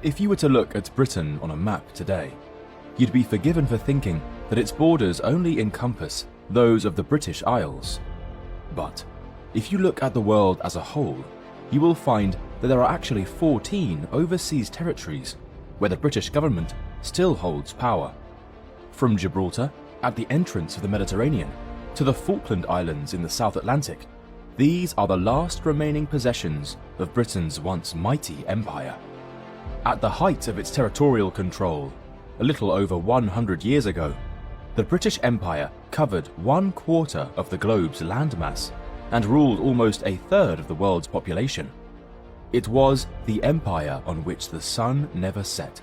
If you were to look at Britain on a map today, you'd be forgiven for thinking that its borders only encompass those of the British Isles. But if you look at the world as a whole, you will find that there are actually 14 overseas territories where the British government still holds power. From Gibraltar, at the entrance of the Mediterranean, to the Falkland Islands in the South Atlantic, these are the last remaining possessions of Britain's once mighty empire. At the height of its territorial control, a little over 100 years ago, the British Empire covered 1/4 of the globe's landmass and ruled almost a third of the world's population. It was the empire on which the sun never set.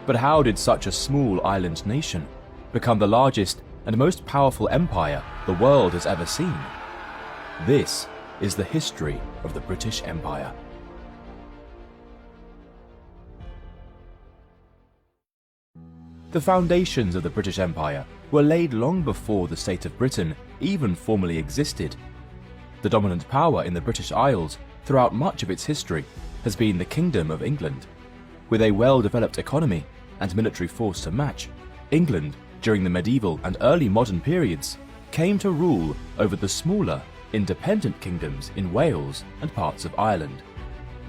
But how did such a small island nation become the largest and most powerful empire the world has ever seen? This is the history of the British Empire. The foundations of the British Empire were laid long before the state of Britain even formally existed. The dominant power in the British Isles throughout much of its history has been the Kingdom of England. With a well-developed economy and military force to match, England, during the medieval and early modern periods, came to rule over the smaller, independent kingdoms in Wales and parts of Ireland.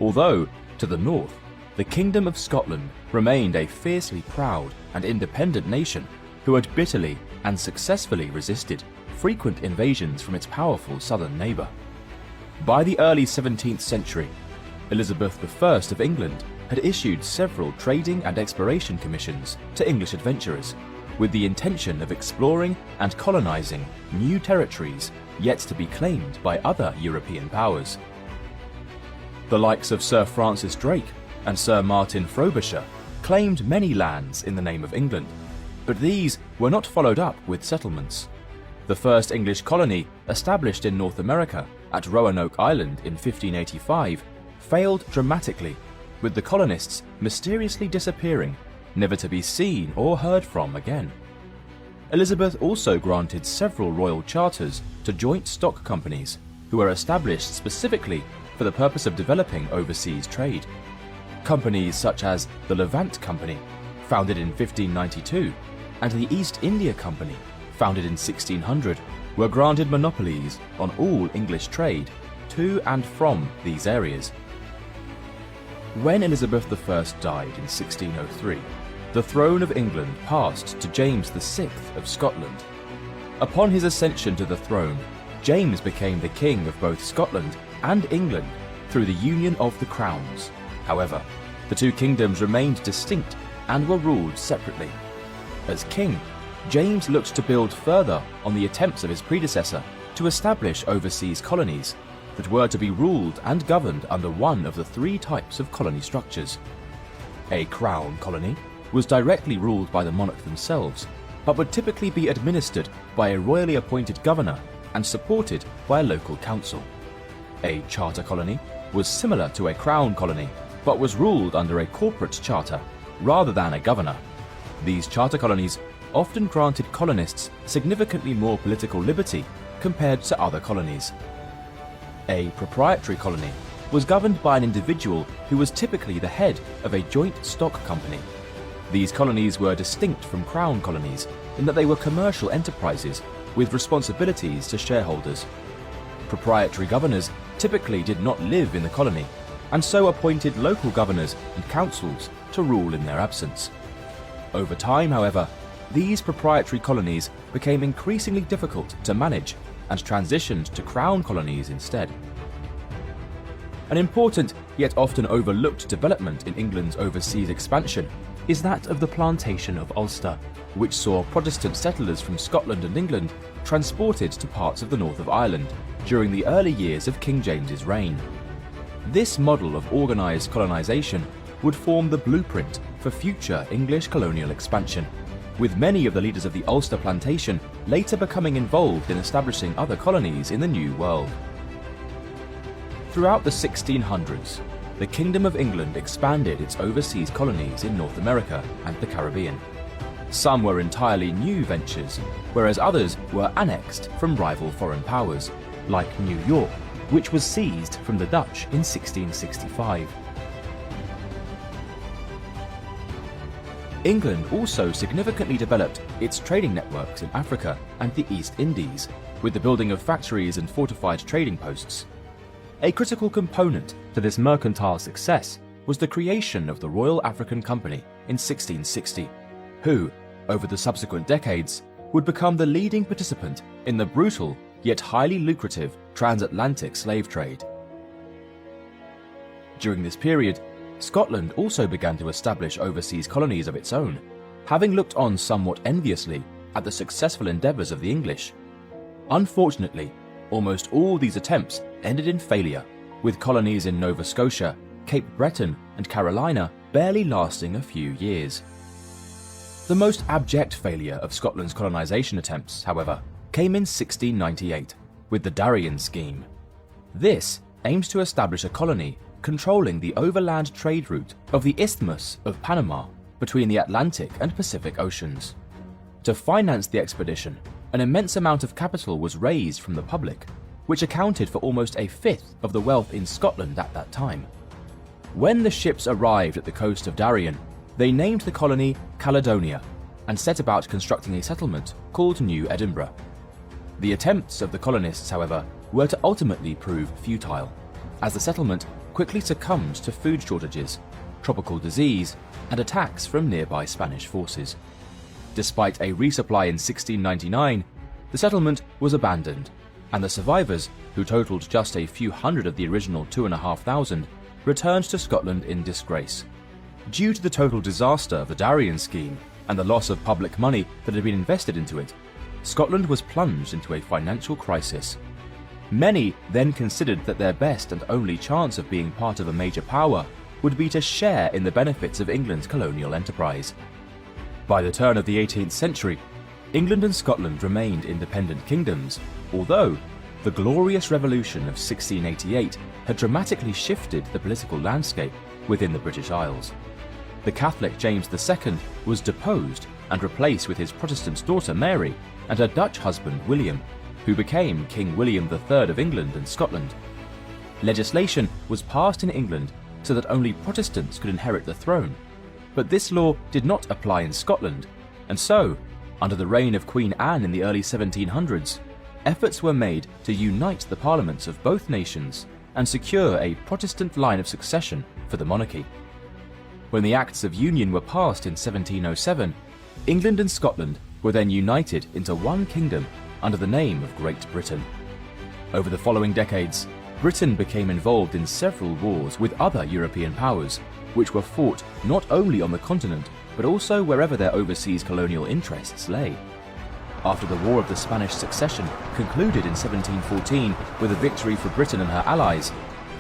Although, to the north, the Kingdom of Scotland remained a fiercely proud and independent nation who had bitterly and successfully resisted frequent invasions from its powerful southern neighbour. By the early 17th century, Elizabeth I of England had issued several trading and exploration commissions to English adventurers, with the intention of exploring and colonising new territories yet to be claimed by other European powers. The likes of Sir Francis Drake and Sir Martin Frobisher claimed many lands in the name of England, but these were not followed up with settlements. The first English colony, established in North America at Roanoke Island in 1585, failed dramatically, with the colonists mysteriously disappearing, never to be seen or heard from again. Elizabeth also granted several royal charters to joint stock companies, who were established specifically for the purpose of developing overseas trade. Companies such as the Levant Company, founded in 1592, and the East India Company, founded in 1600, were granted monopolies on all English trade to and from these areas. When Elizabeth I died in 1603, the throne of England passed to James VI of Scotland. Upon his ascension to the throne, James became the king of both Scotland and England through the union of the crowns. However, the two kingdoms remained distinct and were ruled separately. As king, James looked to build further on the attempts of his predecessor to establish overseas colonies that were to be ruled and governed under one of the three types of colony structures. A crown colony was directly ruled by the monarch themselves, but would typically be administered by a royally appointed governor and supported by a local council. A charter colony was similar to a crown colony, but was ruled under a corporate charter rather than a governor. These charter colonies often granted colonists significantly more political liberty compared to other colonies. A proprietary colony was governed by an individual who was typically the head of a joint stock company. These colonies were distinct from crown colonies in that they were commercial enterprises with responsibilities to shareholders. Proprietary governors typically did not live in the colony, and so appointed local governors and councils to rule in their absence. Over time, however, these proprietary colonies became increasingly difficult to manage and transitioned to crown colonies instead. An important yet often overlooked development in England's overseas expansion is that of the plantation of Ulster, which saw Protestant settlers from Scotland and England transported to parts of the north of Ireland during the early years of King James's reign. This model of organised colonisation would form the blueprint for future English colonial expansion, with many of the leaders of the Ulster plantation later becoming involved in establishing other colonies in the New World. Throughout the 1600s, the Kingdom of England expanded its overseas colonies in North America and the Caribbean. Some were entirely new ventures, whereas others were annexed from rival foreign powers, like New York, which was seized from the Dutch in 1665. England also significantly developed its trading networks in Africa and the East Indies, with the building of factories and fortified trading posts. A critical component to this mercantile success was the creation of the Royal African Company in 1660, who, over the subsequent decades, would become the leading participant in the brutal yet highly lucrative transatlantic slave trade. During this period, Scotland also began to establish overseas colonies of its own, having looked on somewhat enviously at the successful endeavours of the English. Unfortunately, almost all these attempts ended in failure, with colonies in Nova Scotia, Cape Breton and Carolina barely lasting a few years. The most abject failure of Scotland's colonisation attempts, however, came in 1698, with the Darien Scheme. This aimed to establish a colony controlling the overland trade route of the Isthmus of Panama between the Atlantic and Pacific Oceans. To finance the expedition, an immense amount of capital was raised from the public, which accounted for almost a fifth of the wealth in Scotland at that time. When the ships arrived at the coast of Darien, they named the colony Caledonia and set about constructing a settlement called New Edinburgh. The attempts of the colonists, however, were to ultimately prove futile, as the settlement quickly succumbed to food shortages, tropical disease, and attacks from nearby Spanish forces. Despite a resupply in 1699, the settlement was abandoned, and the survivors, who totaled just a few hundred of the original 2,500, returned to Scotland in disgrace. Due to the total disaster of the Darien Scheme and the loss of public money that had been invested into it, Scotland was plunged into a financial crisis. Many then considered that their best and only chance of being part of a major power would be to share in the benefits of England's colonial enterprise. By the turn of the 18th century, England and Scotland remained independent kingdoms, although the Glorious Revolution of 1688 had dramatically shifted the political landscape within the British Isles. The Catholic James II was deposed and replaced with his Protestant daughter Mary and her Dutch husband William, who became King William III of England and Scotland. Legislation was passed in England so that only Protestants could inherit the throne, but this law did not apply in Scotland, and so, under the reign of Queen Anne in the early 1700s, efforts were made to unite the parliaments of both nations and secure a Protestant line of succession for the monarchy. When the Acts of Union were passed in 1707, England and Scotland were then united into one kingdom under the name of Great Britain. Over the following decades, Britain became involved in several wars with other European powers, which were fought not only on the continent, but also wherever their overseas colonial interests lay. After the War of the Spanish Succession concluded in 1714 with a victory for Britain and her allies,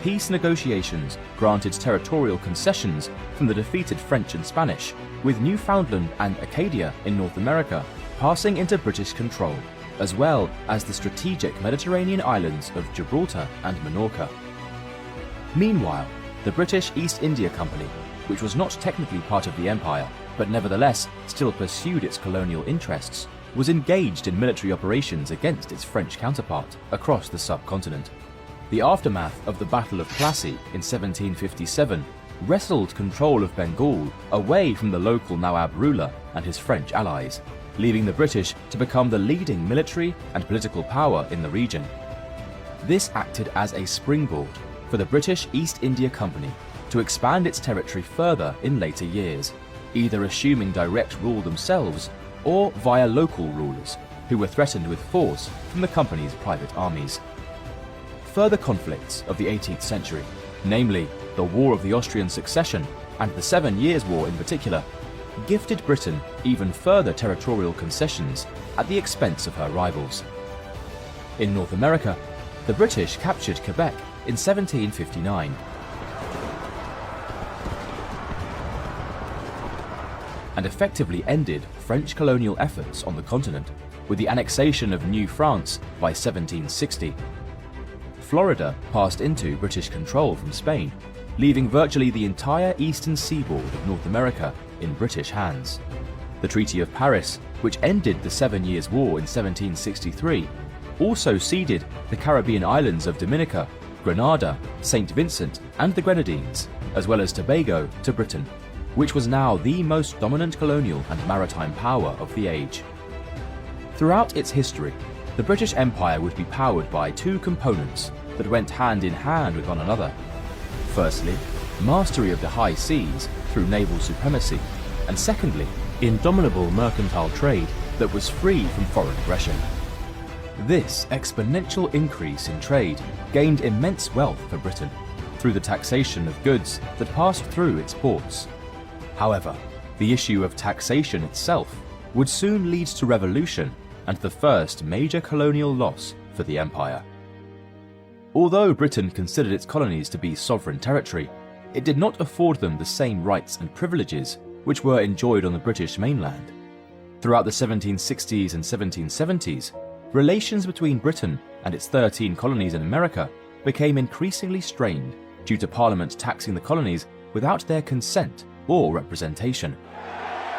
peace negotiations granted territorial concessions from the defeated French and Spanish, with Newfoundland and Acadia in North America passing into British control, as well as the strategic Mediterranean islands of Gibraltar and Minorca. Meanwhile, the British East India Company, which was not technically part of the empire, but nevertheless still pursued its colonial interests, was engaged in military operations against its French counterpart across the subcontinent. The aftermath of the Battle of Plassey in 1757 wrestled control of Bengal away from the local Nawab ruler and his French allies, leaving the British to become the leading military and political power in the region. This acted as a springboard for the British East India Company to expand its territory further in later years, either assuming direct rule themselves or via local rulers who were threatened with force from the company's private armies. Further conflicts of the 18th century, namely the War of the Austrian Succession and the 7 Years' War in particular, gifted Britain even further territorial concessions at the expense of her rivals. In North America, the British captured Quebec in 1759 and effectively ended French colonial efforts on the continent with the annexation of New France by 1760. Florida passed into British control from Spain, leaving virtually the entire eastern seaboard of North America in British hands. The Treaty of Paris, which ended the 7 Years' War in 1763, also ceded the Caribbean islands of Dominica, Grenada, St. Vincent, and the Grenadines, as well as Tobago, to Britain. which was now the most dominant colonial and maritime power of the age. Throughout its history, the British Empire would be powered by two components that went hand in hand with one another. Firstly, mastery of the high seas through naval supremacy, and secondly, indomitable mercantile trade that was free from foreign aggression. This exponential increase in trade gained immense wealth for Britain through the taxation of goods that passed through its ports. However, the issue of taxation itself would soon lead to revolution and the first major colonial loss for the empire. Although Britain considered its colonies to be sovereign territory, it did not afford them the same rights and privileges which were enjoyed on the British mainland. Throughout the 1760s and 1770s, relations between Britain and its 13 colonies in America became increasingly strained due to Parliament taxing the colonies without their consent or representation.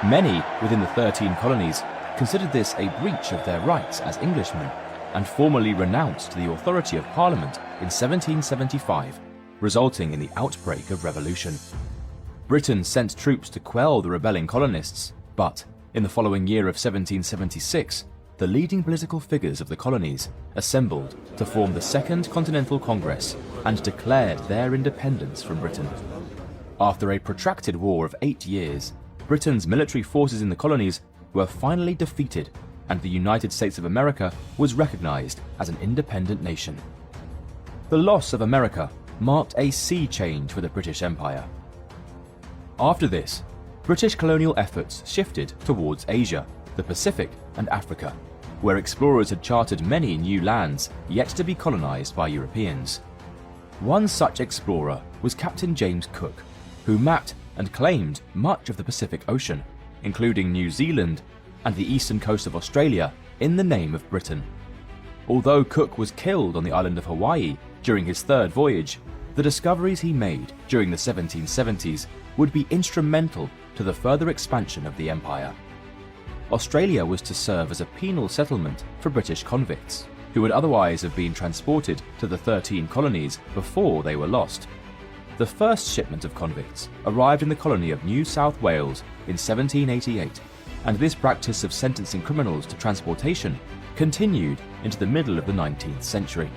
Many within the 13 colonies considered this a breach of their rights as Englishmen and formally renounced the authority of Parliament in 1775, resulting in the outbreak of revolution. Britain sent troops to quell the rebelling colonists, but in the following year of 1776, the leading political figures of the colonies assembled to form the Second Continental Congress and declared their independence from Britain. After a protracted war of 8 years, Britain's military forces in the colonies were finally defeated, and the United States of America was recognized as an independent nation. The loss of America marked a sea change for the British Empire. After this, British colonial efforts shifted towards Asia, the Pacific, and Africa, where explorers had charted many new lands yet to be colonized by Europeans. One such explorer was Captain James Cook, who mapped and claimed much of the Pacific Ocean, including New Zealand and the eastern coast of Australia, in the name of Britain. Although Cook was killed on the island of Hawaii during his third voyage, the discoveries he made during the 1770s would be instrumental to the further expansion of the empire. Australia was to serve as a penal settlement for British convicts, who would otherwise have been transported to the 13 colonies before they were lost. The first shipment of convicts arrived in the colony of New South Wales in 1788, and this practice of sentencing criminals to transportation continued into the middle of the 19th century.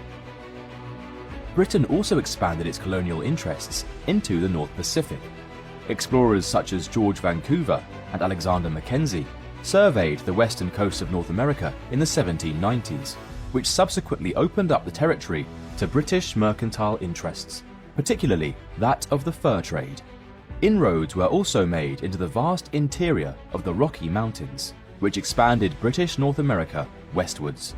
Britain also expanded its colonial interests into the North Pacific. Explorers such as George Vancouver and Alexander Mackenzie surveyed the western coast of North America in the 1790s, which subsequently opened up the territory to British mercantile interests, particularly that of the fur trade. Inroads were also made into the vast interior of the Rocky Mountains, which expanded British North America westwards.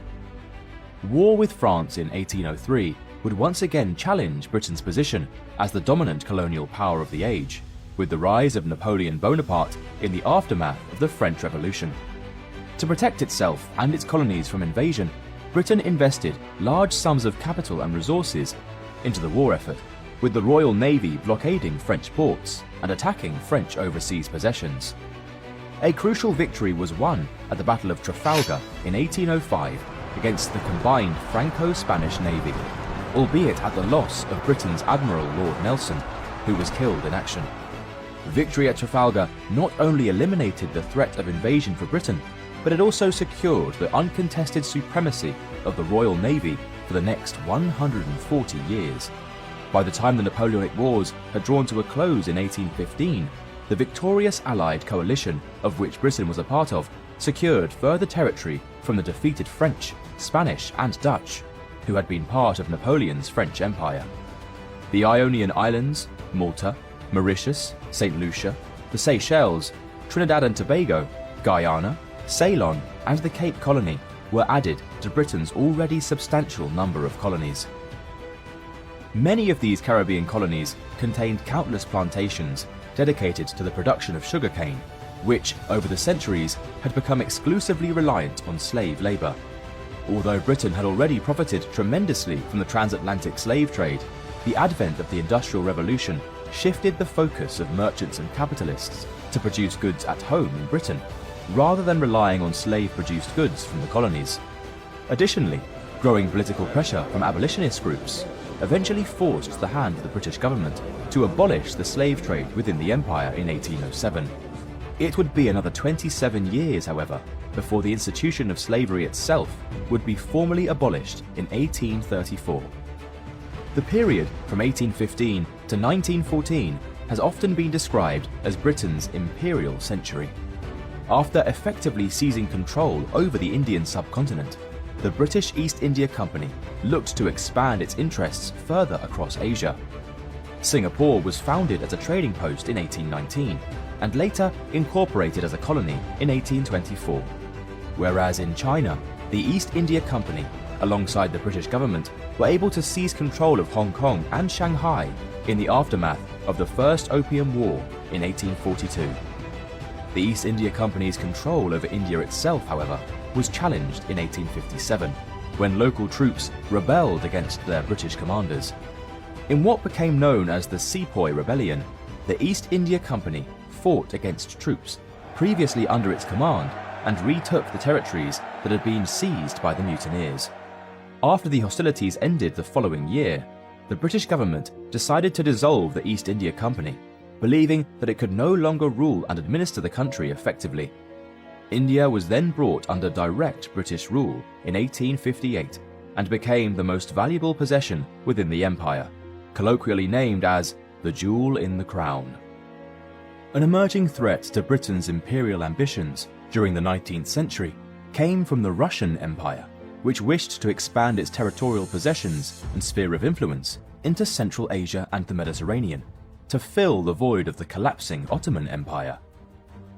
War with France in 1803 would once again challenge Britain's position as the dominant colonial power of the age, with the rise of Napoleon Bonaparte in the aftermath of the French Revolution. To protect itself and its colonies from invasion, Britain invested large sums of capital and resources into the war effort, with the Royal Navy blockading French ports and attacking French overseas possessions. A crucial victory was won at the Battle of Trafalgar in 1805 against the combined Franco-Spanish Navy, albeit at the loss of Britain's Admiral Lord Nelson, who was killed in action. Victory at Trafalgar not only eliminated the threat of invasion for Britain, but it also secured the uncontested supremacy of the Royal Navy for the next 140 years. By the time the Napoleonic Wars had drawn to a close in 1815, the victorious Allied coalition, of which Britain was a part of, secured further territory from the defeated French, Spanish, and Dutch, who had been part of Napoleon's French Empire. The Ionian Islands, Malta, Mauritius, St. Lucia, the Seychelles, Trinidad and Tobago, Guyana, Ceylon, and the Cape Colony were added to Britain's already substantial number of colonies. Many of these Caribbean colonies contained countless plantations dedicated to the production of sugarcane, which, over the centuries, had become exclusively reliant on slave labour. Although Britain had already profited tremendously from the transatlantic slave trade, the advent of the Industrial Revolution shifted the focus of merchants and capitalists to produce goods at home in Britain, rather than relying on slave-produced goods from the colonies. Additionally, growing political pressure from abolitionist groups, eventually forced the hand of the British government to abolish the slave trade within the empire in 1807. It would be another 27 years, however, before the institution of slavery itself would be formally abolished in 1834. The period from 1815 to 1914 has often been described as Britain's imperial century. After effectively seizing control over the Indian subcontinent, the British East India Company looked to expand its interests further across Asia. Singapore was founded as a trading post in 1819 and later incorporated as a colony in 1824. Whereas in China, the East India Company, alongside the British government, were able to seize control of Hong Kong and Shanghai in the aftermath of the First Opium War in 1842. The East India Company's control over India itself, however, was challenged in 1857, when local troops rebelled against their British commanders. In what became known as the Sepoy Rebellion, the East India Company fought against troops previously under its command and retook the territories that had been seized by the mutineers. After the hostilities ended the following year, the British government decided to dissolve the East India Company, believing that it could no longer rule and administer the country effectively. India was then brought under direct British rule in 1858 and became the most valuable possession within the empire, colloquially named as the jewel in the crown. An emerging threat to Britain's imperial ambitions during the 19th century came from the Russian Empire, which wished to expand its territorial possessions and sphere of influence into Central Asia and the Mediterranean, to fill the void of the collapsing Ottoman Empire.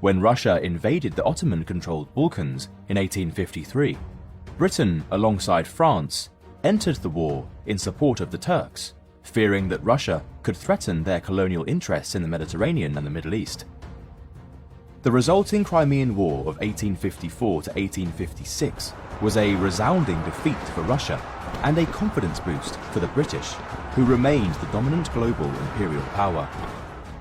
When Russia invaded the Ottoman-controlled Balkans in 1853, Britain, alongside France, entered the war in support of the Turks, fearing that Russia could threaten their colonial interests in the Mediterranean and the Middle East. The resulting Crimean War of 1854 to 1856 was a resounding defeat for Russia and a confidence boost for the British, who remained the dominant global imperial power.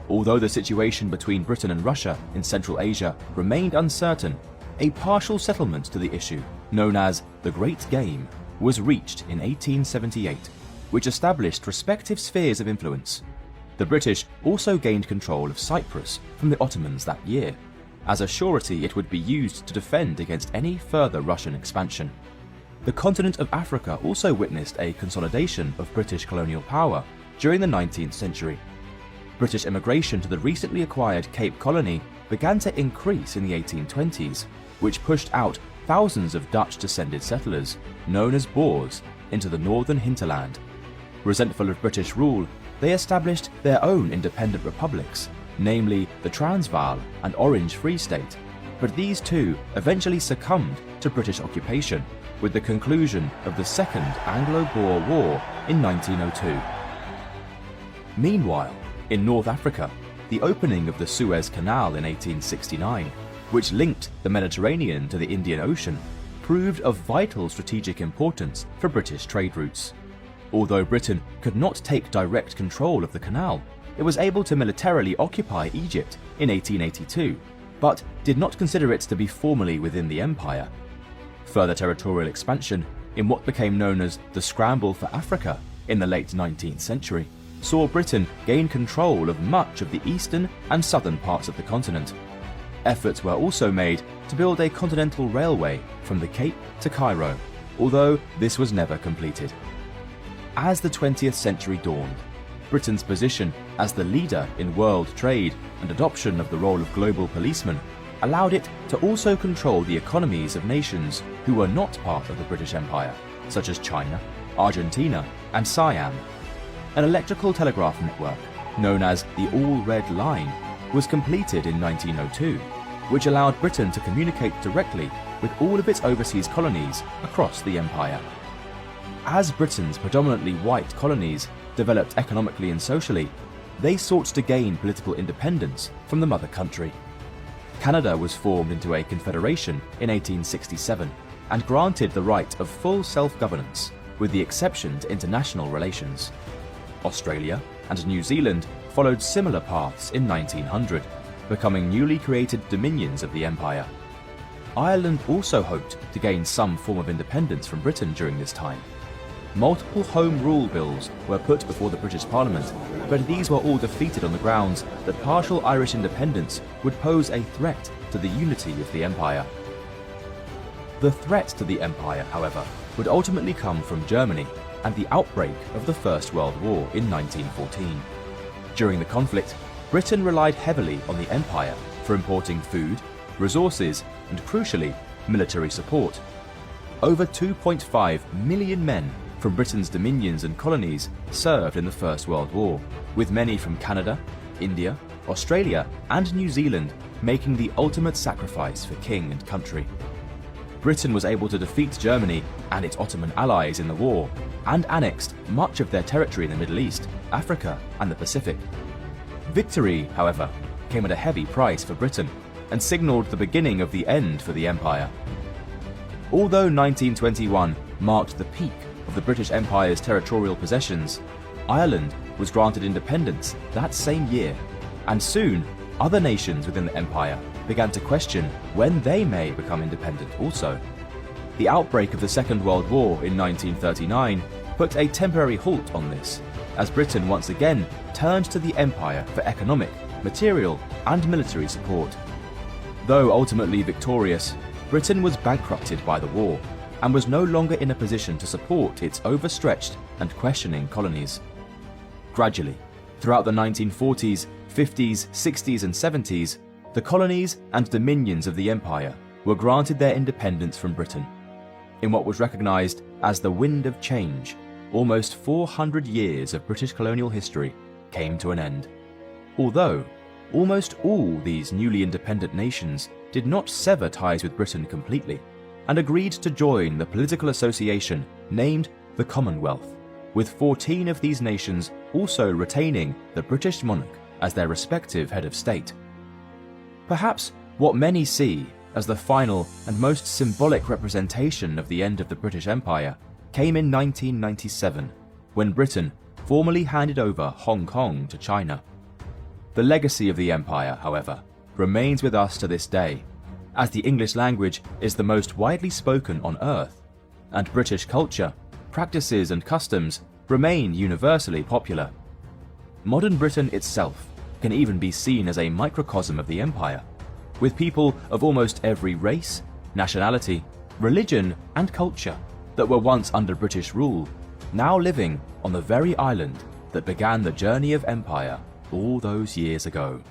Although the situation between Britain and Russia in Central Asia remained uncertain, a partial settlement to the issue, known as the Great Game, was reached in 1878, which established respective spheres of influence. The British also gained control of Cyprus from the Ottomans that year, as a surety it would be used to defend against any further Russian expansion. The continent of Africa also witnessed a consolidation of British colonial power during the 19th century. British immigration to the recently acquired Cape Colony began to increase in the 1820s, which pushed out thousands of Dutch-descended settlers, known as Boers, into the northern hinterland. Resentful of British rule, they established their own independent republics, namely the Transvaal and Orange Free State, but these too eventually succumbed to British occupation with the conclusion of the Second Anglo-Boer War in 1902. Meanwhile, in North Africa, the opening of the Suez Canal in 1869, which linked the Mediterranean to the Indian Ocean, proved of vital strategic importance for British trade routes. Although Britain could not take direct control of the canal, it was able to militarily occupy Egypt in 1882, but did not consider it to be formally within the empire. Further territorial expansion, in what became known as the Scramble for Africa in the late 19th century, saw Britain gain control of much of the eastern and southern parts of the continent. Efforts were also made to build a continental railway from the Cape to Cairo, although this was never completed. As the 20th century dawned, Britain's position as the leader in world trade and adoption of the role of global policeman allowed it to also control the economies of nations who were not part of the British Empire, such as China, Argentina, and Siam. An electrical telegraph network, known as the All Red Line, was completed in 1902, which allowed Britain to communicate directly with all of its overseas colonies across the empire. As Britain's predominantly white colonies developed economically and socially, they sought to gain political independence from the mother country. Canada was formed into a confederation in 1867 and granted the right of full self-governance, with the exception to international relations. Australia and New Zealand followed similar paths in 1900, becoming newly created dominions of the empire. Ireland also hoped to gain some form of independence from Britain during this time. multiple Home Rule bills were put before the British Parliament, but these were all defeated on the grounds that partial Irish independence would pose a threat to the unity of the empire. The threat to the empire, however, would ultimately come from Germany and the outbreak of the First World War in 1914. During the conflict, Britain relied heavily on the empire for importing food, resources, and crucially, military support. Over 2.5 million men from Britain's dominions and colonies served in the First World War, with many from Canada, India, Australia, and New Zealand making the ultimate sacrifice for king and country. Britain was able to defeat Germany and its Ottoman allies in the war, and annexed much of their territory in the Middle East, Africa, and the Pacific. Victory, however, came at a heavy price for Britain, and signalled the beginning of the end for the empire. Although 1921 marked the peak of the British Empire's territorial possessions, Ireland was granted independence that same year, and soon other nations within the empire began to question when they may become independent also. The outbreak of the Second World War in 1939 put a temporary halt on this, as Britain once again turned to the empire for economic, material, and military support. Though ultimately victorious, Britain was bankrupted by the war and was no longer in a position to support its overstretched and questioning colonies. Gradually, throughout the 1940s, 50s, 60s, and 70s, the colonies and dominions of the empire were granted their independence from Britain. In what was recognized as the wind of change, almost 400 years of British colonial history came to an end. Although almost all these newly independent nations did not sever ties with Britain completely, and agreed to join the political association named the Commonwealth, with 14 of these nations also retaining the British monarch as their respective head of state. Perhaps what many see as the final and most symbolic representation of the end of the British Empire came in 1997, when Britain formally handed over Hong Kong to China. The legacy of the empire, however, remains with us to this day, as the English language is the most widely spoken on Earth, and British culture, practices, and customs remain universally popular. Modern Britain itself can even be seen as a microcosm of the empire, with people of almost every race, nationality, religion, and culture that were once under British rule, now living on the very island that began the journey of empire all those years ago.